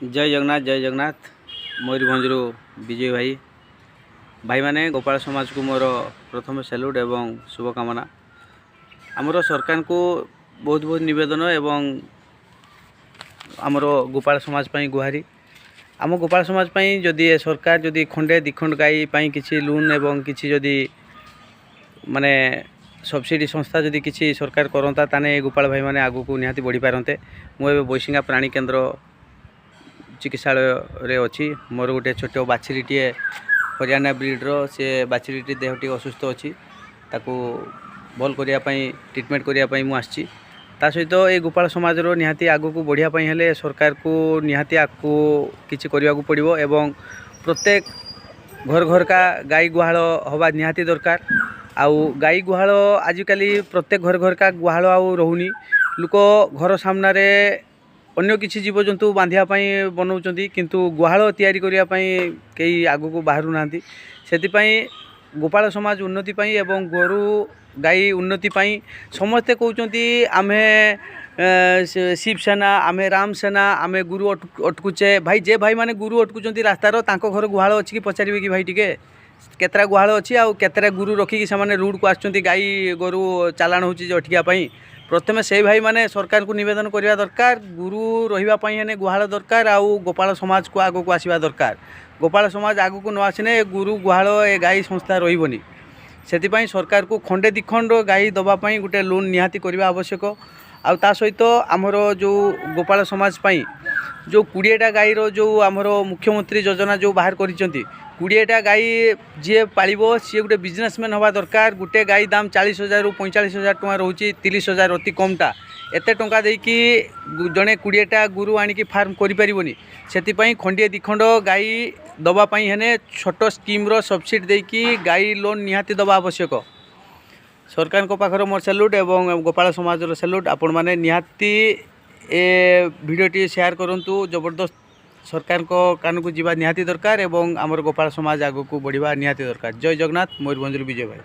जय जगन्नाथ मयूरभंजरू विजय भाई माने गोपाल समाज को मोर प्रथम सैल्यूट एवं शुभकामना। आमर सरकार को बहुत बहुत निवेदन एवं आमर गोपाल समाज पई गुहारी। आम गोपाल समाज पई जदि सरकार जदि खंडे दिखंड गाई पई किछि लोन एवं किछि जदि माने सब्सिडी संस्था जदि किछि सरकार करंता ताने गोपाल भाई माने आगु को निहाती बढ़ी पारंते। मु एबे बैसिंगा प्राणी केन्द्र चिकित्सालय रे अच्छी मोर गोटे छोट बाछीटी हरियाणा ब्रिड्र से बाछीटी देहटी असुस्थ अच्छी ताकू भल करने ट्रिटमेंट करने मुझे ता सहित ये गोपाल समाज निहाती आगू को बढ़ियापाई हेले सरकार को निहाती आगू किसी करने को पड़ो एवं प्रत्येक घर घर का गाई गुहाल हवा निहाती दरकार। आउ गाई गुहाल आजिकल प्रत्येक घर घर का गुहाल आउ रोनी लोक घर सामने अन्य किसी जीवजंतु बांधियापाई बनाऊँच किंतु गुहाल तैयारी करने कई आगू को बाहर ना से गोपाल समाज उन्नति पाई एवं गोरु गाई उन्नति पाई समस्ते कहते आमे शिवसेना आमे राम सेना आमे गुरु अटकुचे भाई जे भाई माने गुरु अटकुचंती रास्तार तांको घर गुहाल अच्छी कि पचारे कि भाई टिके केतरा गुहाल अच्छी आउ केतरा गुरु रखिकी से रूड को आसुँच गाई गोरु चालाण होची अटकियापाई प्रथम से भाई माने सरकार को निवेदन करवा दरकार गुरु रही हेने गुहाल दरकार आउ गोपाल समाज को आगू को आसवा दरकार। गोपाल समाज आगू को न आसने गुरु गुहाल ए गाई संस्था रही से सरकार को खंडे दिखंड गाई दवापाई गोटे लोन निहाती करवा आवश्यक। आउ ता सहित आमर जो गोपाल समाज पाई जो 20टा गाईर जो आमर मुख्यमंत्री योजना जो बाहर करिसेंती 20टा गाई जी पालिबो सी गोटे बिजनेसमैन हवा दरकार। गोटे गाई दाम 40,000 रु 45,000 टଙ୍କା रोची 30,000 अति कमटा एते टंका देकी जड़े 20टा गुरु आनिकी फार्म करि परिबोनी सेतिपई खंडिए दिखंड गाई दवापाई हेने छोट स्कीम्र सब्सिडी देकी गाई लोन निहाती दवा आवश्यक। सरकार को पाखर मोर सैल्यूट एवं गोपाल समाज सैल्यूट आपण माने निहाती ए भिडियोटी शेयर करंतु जबरदस्त सरकार को कान को जीवा निहाती दरकार एवं आमर गोपाल समाज आगू को बढ़िया निहाती दरकार। जय जगन्नाथ मयूरभंजरू विजय भाई।